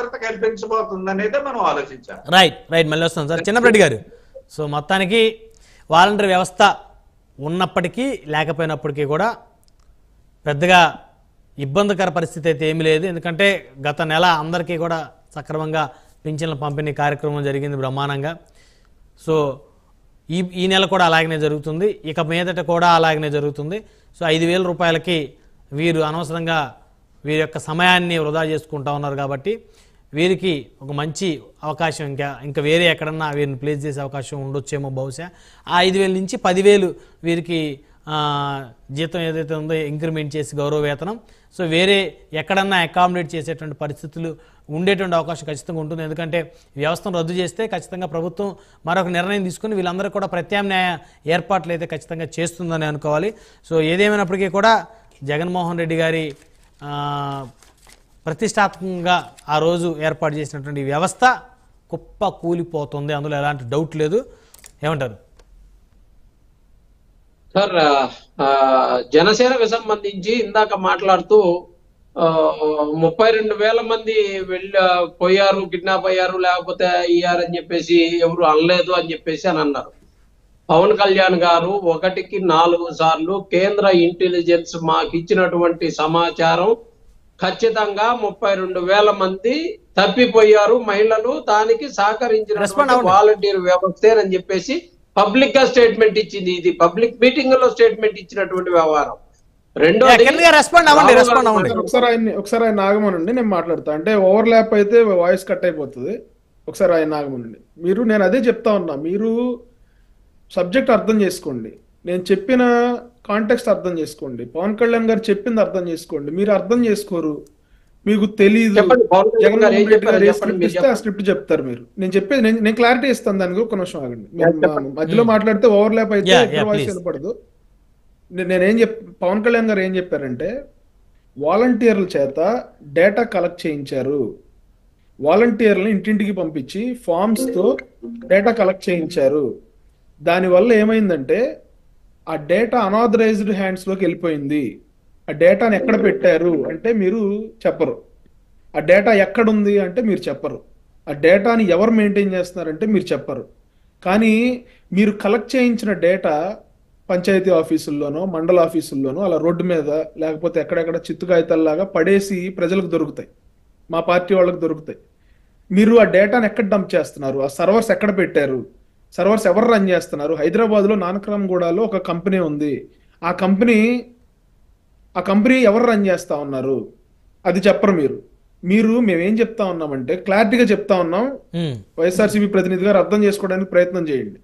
భద్రత కల్పించబోతుంది అనేది మనం ఆలోచించాలి. రైట్ మళ్ళీ వస్తాం సార్. చిన్నరెడ్డి గారు, సో మొత్తానికి వాలంటరీ వ్యవస్థ ఉన్నప్పటికీ లేకపోయినప్పటికీ కూడా పెద్దగా ఇబ్బందికర పరిస్థితి అయితే ఏమీ లేదు. ఎందుకంటే గత నెల అందరికీ కూడా సక్రమంగా పింఛన్ల పంపిణీ కార్యక్రమం జరిగింది బ్రహ్మాండంగా. సో ఈ నెల కూడా అలాగనే జరుగుతుంది, ఇక మీదట కూడా అలాగనే జరుగుతుంది. సో 5,000 రూపాయలకి వీరు అనవసరంగా వీరి యొక్క సమయాన్ని వృధా చేసుకుంటా ఉన్నారు కాబట్టి వీరికి ఒక మంచి అవకాశం ఇంకా వేరే ఎక్కడన్నా వీరిని ప్లేస్ చేసే అవకాశం ఉండొచ్చేమో బహుశా. ఆ 5,000 నుంచి 10,000 వీరికి జీతం ఏదైతే ఉందో ఇంక్రిమెంట్ చేసి గౌరవ వేతనం, సో వేరే ఎక్కడన్నా అకామిడేట్ చేసేటువంటి పరిస్థితులు ఉండేటువంటి అవకాశం ఖచ్చితంగా ఉంటుంది. ఎందుకంటే వ్యవస్థను రద్దు చేస్తే ఖచ్చితంగా ప్రభుత్వం మరొక నిర్ణయం తీసుకుని వీళ్ళందరూ కూడా ప్రత్యామ్నాయ ఏర్పాట్లు అయితే ఖచ్చితంగా చేస్తుందని అనుకోవాలి. సో ఏదేమైనప్పటికీ కూడా జగన్మోహన్ రెడ్డి గారి ప్రతిష్టాత్మకంగా ఆ రోజు ఏర్పాటు చేసినటువంటి వ్యవస్థ కుప్ప కూలిపోతుంది, అందులో ఎలాంటి డౌట్ లేదు. ఏమంటారు సార్? జనసేనకు సంబంధించి ఇందాక మాట్లాడుతూ 32,000 మంది పోయారు, కిడ్నాప్ అయ్యారు, లేకపోతే అయ్యారు అని చెప్పేసి ఎవరు అనలేదు అని చెప్పేసి అని అన్నారు. పవన్ కళ్యాణ్ గారు 1కి 4 సార్లు కేంద్ర ఇంటెలిజెన్స్ మాకు ఇచ్చినటువంటి సమాచారం ఖచ్చితంగా 32,000 మంది తప్పిపోయారు మహిళలు, దానికి సహకరించిన వాలంటీర్ వ్యవస్థేనని చెప్పేసి పబ్లిక్ గా స్టేట్మెంట్ ఇచ్చింది. ఇది పబ్లిక్ మీటింగ్ లో స్టేట్మెంట్ ఇచ్చినటువంటి వ్యవహారం. రెండోది ఒకసారి ఆయన నాగమనండి, నేను మాట్లాడతా. అంటే ఓవర్లాప్ అయితే వాయిస్ కట్ అయిపోతుంది. ఒకసారి ఆయన నాగమనండి. నేను అదే చెప్తా ఉన్నా, మీరు సబ్జెక్ట్ అర్థం చేసుకోండి, నేను చెప్పిన కాంటెక్స్ట్ అర్థం చేసుకోండి, పవన్ కళ్యాణ్ గారు చెప్పింది అర్థం చేసుకోండి. మీరు అర్థం చేసుకోరు, మీకు తెలీదు. జగన్మోహన్ రెడ్డి గారు ఏ స్క్రిప్ట్ ఇస్తే ఆ స్క్రిప్ట్ చెప్తారు. మీరు చెప్పేది నేను క్లారిటీ ఇస్తాను, దానికి ఒక నిమిషం ఆగండి. మధ్యలో మాట్లాడితే ఓవర్లాప్ అయితే వాయిస్ వినపడదు. పవన్ కళ్యాణ్ గారు ఏం చెప్పారంటే వాలంటీర్ల చేత డేటా కలెక్ట్ చేయించారు, వాలంటీర్లను ఇంటింటికి పంపించి ఫార్మ్స్ తో డేటా కలెక్ట్ చేయించారు. దానివల్ల ఏమైందంటే ఆ డేటా అనాథరైజ్డ్ హ్యాండ్స్ లోకి వెళ్ళిపోయింది. ఆ డేటాని ఎక్కడ పెట్టారు అంటే మీరు చెప్పరు, ఆ డేటా ఎక్కడుంది అంటే మీరు చెప్పరు, ఆ డేటాని ఎవరు మెయింటైన్ చేస్తున్నారంటే మీరు చెప్పరు. కానీ మీరు కలెక్ట్ చేయించిన డేటా పంచాయతీ ఆఫీసుల్లోనో మండల ఆఫీసుల్లోనో అలా రోడ్డు మీద లేకపోతే ఎక్కడెక్కడ చిత్తు కాగితాల్లాగా పడేసి ప్రజలకు దొరుకుతాయి, మా పార్టీ వాళ్ళకి దొరుకుతాయి. మీరు ఆ డేటాని ఎక్కడ డంప్ చేస్తున్నారు, ఆ సర్వర్స్ ఎక్కడ పెట్టారు, సర్వర్స్ ఎవరు రన్ చేస్తున్నారు? హైదరాబాద్లో నానక్రామ్గూడలో ఒక కంపెనీ ఉంది, ఆ కంపెనీ ఎవరు రన్ చేస్తా ఉన్నారు అది చెప్పరు. మేమేం చెప్తా ఉన్నామంటే క్లారిటీగా చెప్తా ఉన్నాం, వైఎస్ఆర్సీపీ ప్రతినిధి గారు అర్థం చేసుకోవడానికి ప్రయత్నం చేయండి.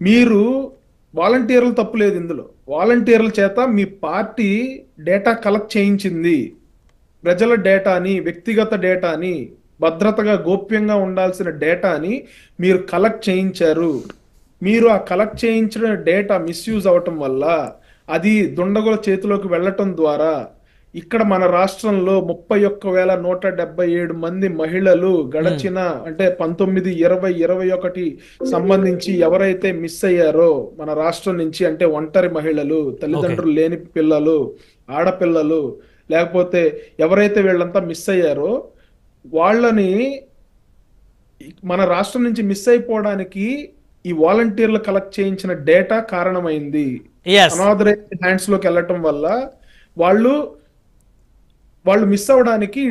మీరు వాలంటీర్లు తప్పు లేదు ఇందులో, వాలంటీర్ల చేత మీ పార్టీ డేటా కలెక్ట్ చేయించింది, ప్రజల డేటాని, వ్యక్తిగత డేటాని, భద్రతగా గోప్యంగా ఉండాల్సిన డేటాని మీరు కలెక్ట్ చేయించారు. మీరు ఆ కలెక్ట్ చేయించిన డేటా మిస్యూజ్ అవటం వల్ల అది దుండగుల చేతిలోకి వెళ్ళటం ద్వారా ఇక్కడ మన రాష్ట్రంలో 31,177 మంది మహిళలు గడచిన అంటే 19, 20, 21 సంబంధించి ఎవరైతే మిస్ అయ్యారో మన రాష్ట్రం నుంచి, అంటే ఒంటరి మహిళలు, తల్లిదండ్రులు లేని పిల్లలు, ఆడపిల్లలు, లేకపోతే ఎవరైతే వీళ్ళంతా మిస్ అయ్యారో వాళ్ళని మన రాష్ట్రం నుంచి మిస్ అయిపోవడానికి ఈ వాలంటీర్లు కలెక్ట్ చేయించిన డేటా కారణమైంది. అనాథరైజ్డ్ హ్యాండ్స్ లోకి వెళ్ళటం వల్ల వాళ్ళు మిస్ అవడానికి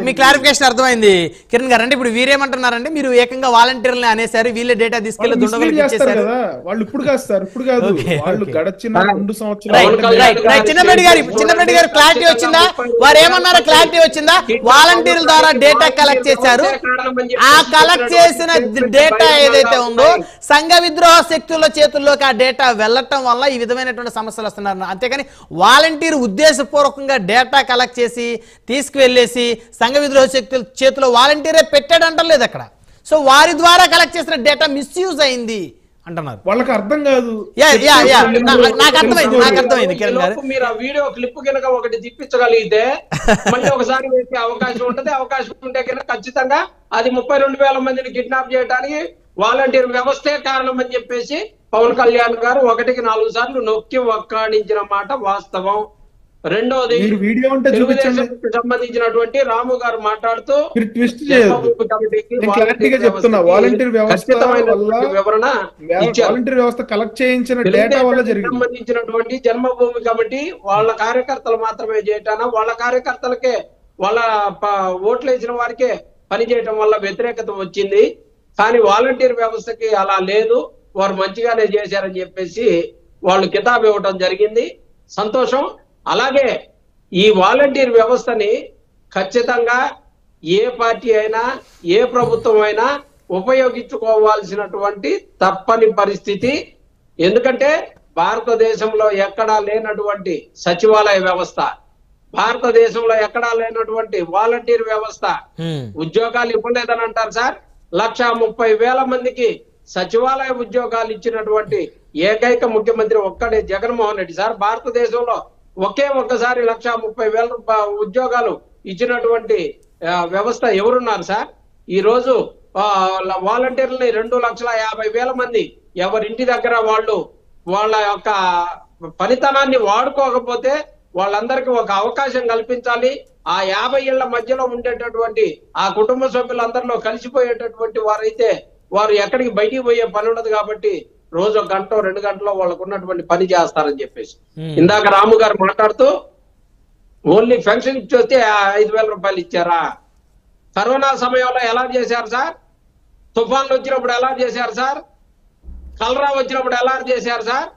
మీ క్లారిఫికేషన్ అర్థమైంది కిరణ్ గారు. అంటే ఇప్పుడు వీరేమంటున్నారంటే మీరు ఏకంగా వాలంటీర్లు అనేసారు, వీళ్ళే డేటా తీసుకెళ్లి కదా, వాళ్ళు ఇప్పుడు కాస్తారు, ఇప్పుడు కాదు, వాళ్ళు గడచిన 2 సంవత్సరాలు. చిన్నరెడ్డి గారు క్లారిటీ వచ్చిందా? వారు ఏమన్నారో క్లారిటీ వచ్చిందా? వాలంటీర్ల ద్వారా డేటా కలెక్ట్ చేశారు, ఆ కలెక్ట్ చేసిన డేటా ఏదైతే ఉందో సంఘ విద్రోహ శక్తుల చేతుల్లోకి ఆ డేటా వెళ్ళటం వల్ల ఈ విధమైనటువంటి సమస్యలు వస్తున్నారు. అంతేకాని వాలంటీర్ ఉద్దేశపూర్వకంగా డేటా కలెక్ట్ చేసి తీసుకువెళ్ళేసి సంఘ విద్రోహ శక్తుల చేతిలో వాలంటీరే పెట్టాడంటలేదు అక్కడ. సో వారి ద్వారా కలెక్ట్ చేసిన డేటా మిస్యూజ్ అయింది అంటున్నారు. వాళ్ళకి అర్థం కాదు. నాకు అర్థమైంది కిరణ్ గారు. మీరు ఆ వీడియో క్లిప్ కనుక ఒకటి తిప్పించగలిగితే మళ్ళీ ఒకసారి వేసే అవకాశం ఉంటుంది. అవకాశం ఉంటే కనుక ఖచ్చితంగా అది 32,000 మందిని కిడ్నాప్ చేయడానికి వాలంటీర్ వ్యవస్థే కారణం అని చెప్పేసి పవన్ కళ్యాణ్ గారు 1కి 4 సార్లు నొక్కి వక్కాడించిన మాట వాస్తవం. రెండోది మీరు వీడియో ఉంటే చూపించండి. తెలుగుదేశంకి సంబంధించినటువంటి రాము గారు మాట్లాడుతూ మీరు ట్విస్ట్ చేయొద్దు. నేను క్లారిటీగా చెప్తున్నా, వాలంటీర్ వ్యవస్థ వల్ల వివరణ ఇచ్చారు. వాలంటీర్ వ్యవస్థ కలెక్ట్ చేయించిన డేటా వల్ల జరిగింది. సంబంధించినటువంటి జన్మభూమి కమిటీ వాళ్ళ కార్యకర్తలు మాత్రమే చేయటానా, వాళ్ళ కార్యకర్తలకే వాళ్ళ ఓట్లు వేసిన వారికే పని చేయటం వల్ల వ్యతిరేకత వచ్చింది. కానీ వాలంటీర్ వ్యవస్థకి అలా లేదు, వారు మంచిగానే చేశారని చెప్పేసి వాళ్ళు కితాబు ఇవ్వడం జరిగింది. సంతోషం. అలాగే ఈ వాలంటీర్ వ్యవస్థని ఖచ్చితంగా ఏ పార్టీ అయినా ఏ ప్రభుత్వం అయినా ఉపయోగించుకోవాల్సినటువంటి తప్పని పరిస్థితి. ఎందుకంటే భారతదేశంలో ఎక్కడా లేనటువంటి సచివాలయ వ్యవస్థ, భారతదేశంలో ఎక్కడా లేనటువంటి వాలంటీర్ వ్యవస్థ, ఉద్యోగాలు ఇవ్వలేదని అంటారు సార్. 1,30,000 మందికి సచివాలయ ఉద్యోగాలు ఇచ్చినటువంటి ఏకైక ముఖ్యమంత్రి ఒక్కడే జగన్మోహన్ రెడ్డి సార్. భారతదేశంలో ఒక్కసారి 1,30,000 ఉద్యోగాలు ఇచ్చినటువంటి వ్యవస్థ ఎవరున్నారు సార్? ఈ రోజు వాలంటీర్లని 2,50,000 మంది ఎవరింటి దగ్గర వాళ్ళ యొక్క పనితనాన్ని వాడుకోకపోతే వాళ్ళందరికీ ఒక అవకాశం కల్పించాలి. ఆ 50 ఏళ్ల మధ్యలో ఉండేటటువంటి ఆ కుటుంబ సభ్యులందరిలో కలిసిపోయేటటువంటి వారైతే వారు ఎక్కడికి బయటికి పోయే పని ఉండదు. కాబట్టి రోజు 1 గంట 2 గంటలో వాళ్ళకు ఉన్నటువంటి పని చేస్తారని చెప్పేసి ఇందాక రాము గారు మాట్లాడుతూ ఓన్లీ పెన్షన్ ఇచ్చి 5,000 రూపాయలు ఇచ్చారా? కరోనా సమయంలో ఎలా చేశారు సార్? తుఫాన్లు వచ్చినప్పుడు ఎలా చేశారు సార్? కలరా వచ్చినప్పుడు ఎలా చేశారు సార్?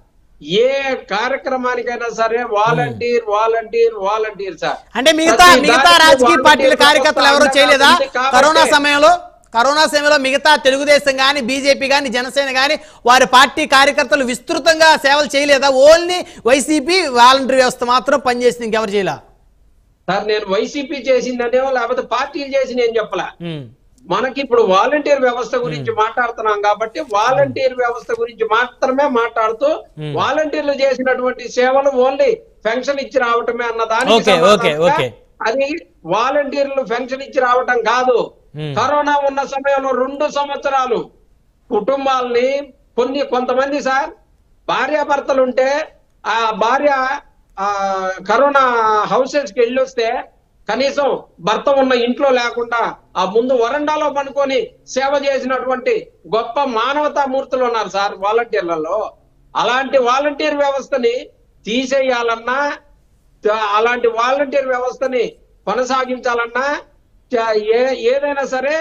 ఏ కార్యక్రమానికైనా సరే వాలంటీర్ వాలంటీర్ వాలంటీర్ సార్. అంటే మిగతా రాజకీయ పార్టీల కార్యకర్తలు ఎవరు చేయలేదా కరోనా సమయంలో? కరోనా సమయంలో మిగతా తెలుగుదేశం కానీ బీజేపీ కానీ జనసేన కానీ వారి పార్టీ కార్యకర్తలు విస్తృతంగా సేవలు చేయలేదా? ఓన్లీ వైసీపీ వాలంటీర్ వ్యవస్థ మాత్రం పనిచేసింది, ఇంకెవరు చేయలే సార్? నేను వైసీపీ చేసిందనేమో లేకపోతే పార్టీలు చేసి నేను చెప్పలే. మనకి ఇప్పుడు వాలంటీర్ వ్యవస్థ గురించి మాట్లాడుతున్నాం కాబట్టి వాలంటీర్ వ్యవస్థ గురించి మాత్రమే మాట్లాడుతూ వాలంటీర్లు చేసినటువంటి సేవలు ఓన్లీ పెన్షన్ ఇచ్చి రావటమే అన్నదానికి అది వాలంటీర్లు పెన్షన్ ఇచ్చి రావటం కాదు. కరోనా ఉన్న సమయంలో 2 సంవత్సరాలు కుటుంబాలని కొంతమంది సార్ భార్యాభర్తలు ఉంటే ఆ భార్య కరోనా హౌసెస్ కి వెళ్ళొస్తే కనీసం భర్త ఉన్న ఇంట్లో లేకుండా ఆ ముందు వరండాలో పనుకొని సేవ చేసినటువంటి గొప్ప మానవతా మూర్తులు ఉన్నారు సార్ వాలంటీర్లలో. అలాంటి వాలంటీర్ వ్యవస్థని తీసేయాలన్నా, అలాంటి వాలంటీర్ వ్యవస్థని కొనసాగించాలన్నా ఏదైనా సరే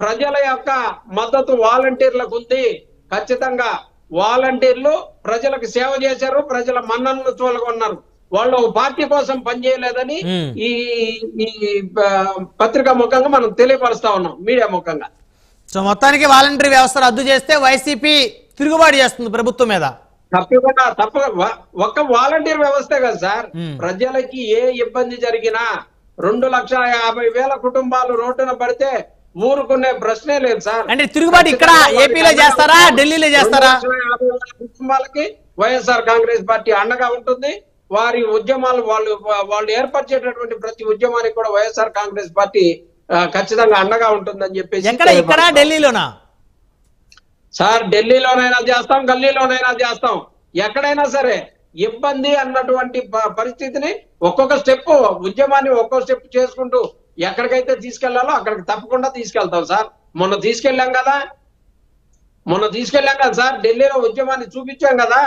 ప్రజల యొక్క మద్దతు వాలంటీర్లకు ఉంది. ఖచ్చితంగా వాలంటీర్లు ప్రజలకు సేవ చేశారు, ప్రజల మన్ననలు చూలగొన్నారు. వాళ్ళు పార్టీ కోసం పనిచేయలేదని ఈ పత్రికా ముఖంగా మనం తెలియపరుస్తా ఉన్నాం, మీడియా ముఖంగా. సో మొత్తానికి వాలంటీర్ వ్యవస్థ రద్దు చేస్తే వైసీపీ తిరుగుబాటు చేస్తుంది ప్రభుత్వం మీద. తప్పకుండా ఒక్క వాలంటీర్ వ్యవస్థే కదా సార్, ప్రజలకి ఏ ఇబ్బంది జరిగినా 2,50,000 కుటుంబాలు రోడ్డున పడితే ఊరుకునే ప్రశ్నే లేదు సార్. అంటే తిరుగుబాటు ఇక్కడ ఏపీలో చేస్తారా, ఢిల్లీలో చేస్తారా? 2,50,000 కుటుంబాలకి వైఎస్ఆర్ కాంగ్రెస్ పార్టీ అండగా ఉంటుంది. వారి ఉద్యమాలు వాళ్ళు ఏర్పరిచేటటువంటి ప్రతి ఉద్యమానికి కూడా వైఎస్ఆర్ కాంగ్రెస్ పార్టీ ఖచ్చితంగా అండగా ఉంటుందని చెప్పేసి. ఇక్కడ ఢిల్లీలోనా సార్? ఢిల్లీలోనైనా చేస్తాం, గల్లీలోనైనా చేస్తాం, ఎక్కడైనా సరే ఇబ్బంది అన్నటువంటి పరిస్థితిని ఒక్కొక్క స్టెప్ ఉద్యమాన్ని ఒక్కొక్క స్టెప్ చేసుకుంటూ ఎక్కడికైతే తీసుకెళ్లాలో అక్కడికి తప్పకుండా తీసుకెళ్తాం సార్. మొన్న తీసుకెళ్ళాం కదా సార్, ఢిల్లీలో ఉద్యమాన్ని చూపించాం కదా.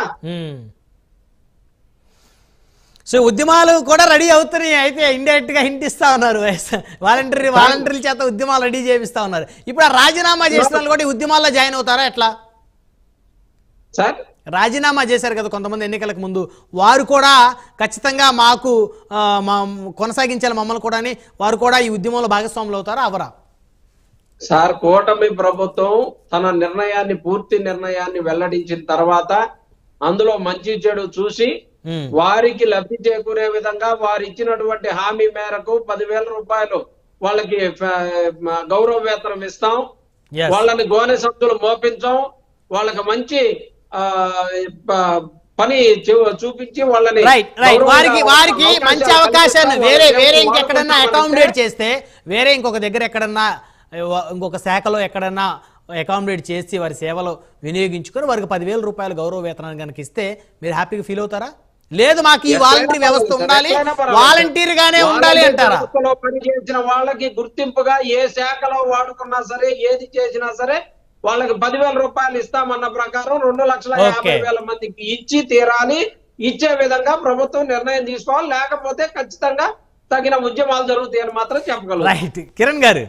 సో ఉద్యమాలు కూడా రెడీ అవుతున్నాయి. అయితే ఇండైరెక్ట్ గా హింట్ ఇస్తా ఉన్నారు, వాలంటీర్ల చేత ఉద్యమాలు రెడీ చేపిస్తా ఉన్నారు. ఇప్పుడు ఆ రాజీనామా చేసిన వాళ్ళు కూడా ఉద్యమాల్లో జాయిన్ అవుతారా ఎట్లా సార్? రాజీనామా చేశారు కదా కొంతమంది ఎన్నికలకు ముందు, వారు కూడా ఖచ్చితంగా మాకు కొనసాగించాలి మమ్మల్ని కూడా అని వారు కూడా ఈ ఉద్యమంలో భాగస్వాములు అవుతారా అవరా? సార్, కూటమి ప్రభుత్వం తన పూర్తి నిర్ణయాన్ని వెల్లడించిన తర్వాత అందులో మంచి చెడు చూసి వారికి లబ్ధి చేకూరే విధంగా వారు ఇచ్చినటువంటి హామీ మేరకు 10,000 రూపాయలు వాళ్ళకి గౌరవ వేతనం ఇస్తాం, వాళ్ళని గోనె సంచులు మోపించాం, వాళ్ళకి మంచి పని చూపించి వాళ్ళని వారికి మంచి అవకాశాన్ని వేరే ఇంకెక్కడన్నా అకామిడేట్ చేస్తే, వేరే ఇంకొక దగ్గర ఎక్కడన్నా ఇంకొక శాఖలో ఎక్కడన్నా అకామిడేట్ చేసి వారి సేవలు వినియోగించుకొని వారికి 10,000 రూపాయలు గౌరవ వేతనాన్ని కనుక ఇస్తే మీరు హ్యాపీగా ఫీల్ అవుతారా? లేదు మాకు ఈ వాలంటీర్ వ్యవస్థ ఉండాలి, వాలంటీర్ గానే ఉండాలి అంటారా? పనిచేసిన వాళ్ళకి గుర్తింపుగా ఏ శాఖలో వాడుకున్నా సరే, ఏది చేసినా సరే వాళ్ళకి 10,000 రూపాయలు ఇస్తామన్న ప్రకారం 2,50,000 మందికి ఇచ్చి తీరాలి. ఇచ్చే విధంగా ప్రభుత్వం నిర్ణయం తీసుకోవాలి, లేకపోతే ఖచ్చితంగా తగిన ఉద్యమాలు జరుగుతాయని మాత్రం చెప్పగలరు. రైట్ కిరణ్ గారు.